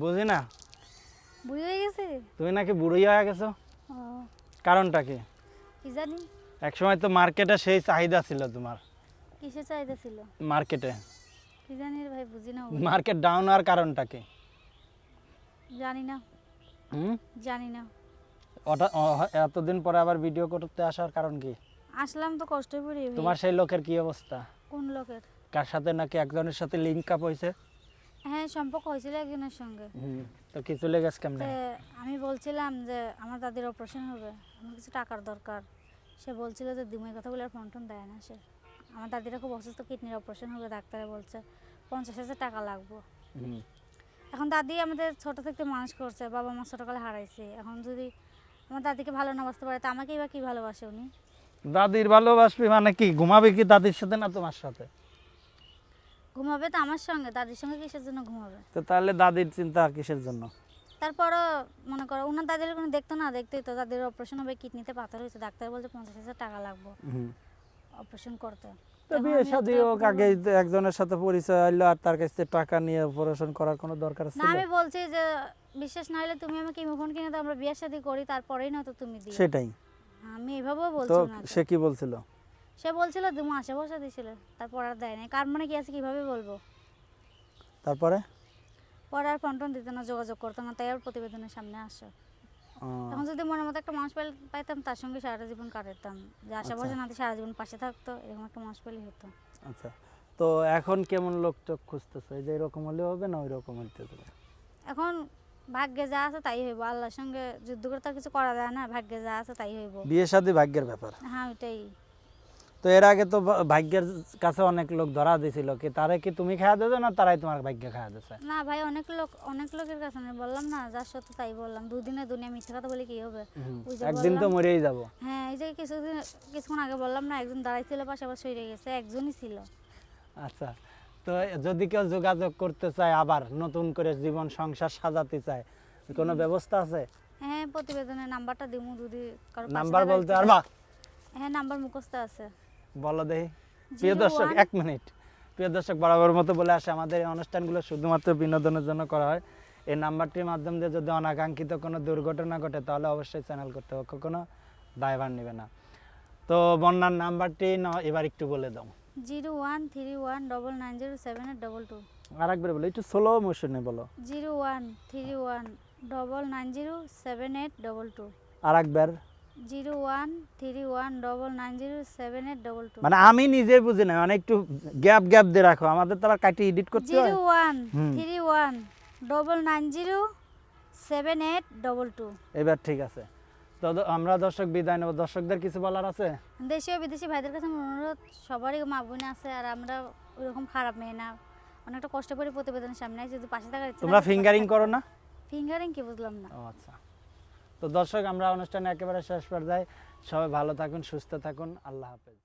বুঝি না। বুড়ি হয়ে গেছে? তুমি নাকি বুড়ি হয়ে গেছো, ও কারণটা কি? কি জানি একসময় তো মার্কেটে সেই চাহিদা ছিল তোমার। কিসে চাহিদা ছিল মার্কেটে কি জানি রে ভাই, বুঝি না। মার্কেট ডাউন হওয়ার কারণটা কি? জানি না, হুম জানি না। এতদিন পরে আবার ভিডিও করতে আসার কারণ কি? আসলাম তো কষ্ট করে ভাই। তোমার সেই লোকের কি অবস্থা? কোন লোকের? কার সাথে নাকি একজনের সাথে লিঙ্ক আপ হয়েছে? হ্যাঁ, সম্পর্ক হয়েছিল একজনের সঙ্গে। তো কিছু লেগেছে কেমনে? তে আমি বলছিলাম যে আমার দাদির অপারেশন হবে, আমার কিছু টাকার দরকার। সে বলছিল যে দিমের কথা বলে আর ফোন টোন দেয় না। সে আমার দাদিরা খুব অসুস্থ, কিডনির অপারেশন হবে, ডাক্তারে বলছে 50,000 টাকা লাগবে। হুম। এখন দাদি আমাদের ছোট থেকে মানুষ করছে, বাবা মা ছোটকালে হারাইছে। এখন যদি আমার দাদিকে ভালো না বাসতে পারে তা আমাকেই বা কি ভালোবাসে উনি? দাদির ভালোবাসবি মানে কি? ঘুমাবে কি দাদির সাথে না তোমার সাথে? ঘুমাবে তো আমার সঙ্গে, দাদির সঙ্গে কিসের জন্য ঘুমাবে? তো তাহলে দাদির চিন্তা কিসের জন্য? তারপরও মনে করো ওনার দাদির কোনো দেখতো না, দেখতোই তো। দাদির অপারেশন হবে, কিডনিতে পাথর হয়েছে, ডাক্তার বলছে 50,000 টাকা লাগবে অপারেশন করতে। তো বিয়ে শাদী হোক, আগে একজনের সাথে পরিচয় হইলো আর তার কাছ থেকে টাকা নিয়ে অপারেশন করার কোনো দরকার না, ছিল? আমি বলছি যে বিশ্বাস না হলে তুমি আমাকে ইমোফোন কিনে দাও, আমরা বিয়ে শাদী করি, তারপরেই না তো তুমি দিও। সেটাই আমি এভাবেও তো। বলছি না। সে কি বলছিল? সে বলছিল তুমি আশেপাশে দিছিল, তারপর আর দেয় নাই। কার মানে কি আছে কিভাবে বলবো? তারপরে পরে আর ফোন টোন দিত না, যোগাযোগ করতো না, তাই আর প্রতিবেদনের সামনে আসে। এখন যদি মনের মতো একটা মানুষ পাইতাম, তার সঙ্গে সারাটা জীবন কাটাতাম, যে আশেপাশে না সারা জীবন পাশে থাকতো, এরকম একটা মানুষ পেলেই হতো। আচ্ছা, তো এখন কেমন লোক টোক খুঁজতেছে? যে এরকম হলে হবে না ওই রকম হইতে হবে? এখন ভাগ্যে যা আছে তাই হইব, আল্লাহর সঙ্গে যুদ্ধ করে তার কিছু করা যায় না, ভাগ্যে যা আছে তাই হইব। বিয়ে শাদী ভাগ্যের ব্যাপার। হ্যাঁ, ওইটাই। তো এর আগে তো ভাগ্যের কাছে অনেক লোক ধরা দিছিল, কি তারে কি তুমি খাওয়া দেবে না তারাই তোমার ভাগ্য খাওয়া দিছে? না ভাই, অনেক লোকের কাছে আমি বললাম না, যার সাথে তাই বললাম। দুদিনে দুনিয়া মিথ্যে কথা বলে কি হবে? ওই যে একদিন তো বললাম- মরেই যাব। হ্যাঁ, এই যে কিছুক্ষণ আগে বললাম না, একজন দাঁড়াইছিল পাশে, আবার সরে গেছে, একজনই ছিল। আচ্ছা, তো যদি কেউ যোগাযোগ করতে চায়, আবার নতুন করে জীবন সংসার সাজাতে চায়, কোনো ব্যবস্থা আছে? হ্যাঁ, প্রতিবেদনের নাম্বারটা দিমু, যদি কারো পাশে নাম্বার থাকার বলতে ইচ্ছা পারবা? থাকে। হ্যাঁ, নাম্বার মুখস্থ আছে। বলো দেখি। প্রিয় দর্শক, 1 মিনিট। প্রিয় দর্শক, বরাবর মতো বলে আসে, আমাদের এই অনুষ্ঠানগুলো শুধুমাত্র বিনোদনের জন্য করা হয়। এই নাম্বারটির মাধ্যম দিয়ে যদি অনাকাঙ্ক্ষিত কোনো দুর্ঘটনা ঘটে, তাহলে অবশ্যই চ্যানেল কর্তৃপক্ষ কোনো দায়ভার নেবে না। তো বন্যার নাম্বারটি এবার একটু বলে দাও। 0131990782। আরেকবার বলো, একটু স্লো মোশনে বলো। 0131990782। আরেকবার। 0131990782। মানে আমি নিজে বুঝি না, মানে একটু গ্যাপ গ্যাপ দিয়ে রাখো, আমাদের তো আবার কাটি এডিট করতে হয়। 0131990782। এবার ঠিক আছে। তো আমরা দর্শক বিদায় নেব। দর্শকদের কিছু বলার আছে? দেশীয় বিদেশি ভাইদের কাছে আমার অনুরোধ, সবারই মা বোন আছে, আর আমরা ওইরকম খারাপ মেয়ে না। অনেকটা কষ্ট করে প্রতিবেদনের সামনে আসি, যদি পাশে থাকার ইচ্ছা তোমরা থাকে, ফিঙ্গারিং করো না? ফিঙ্গারিং কি বুঝলাম না। ও আচ্ছা। তো দর্শক, আমরা অনুষ্ঠানে একেবারে শেষ পর্যায়ে। সবাই ভালো থাকুন, সুস্থ থাকুন, আল্লাহ হাফেজ।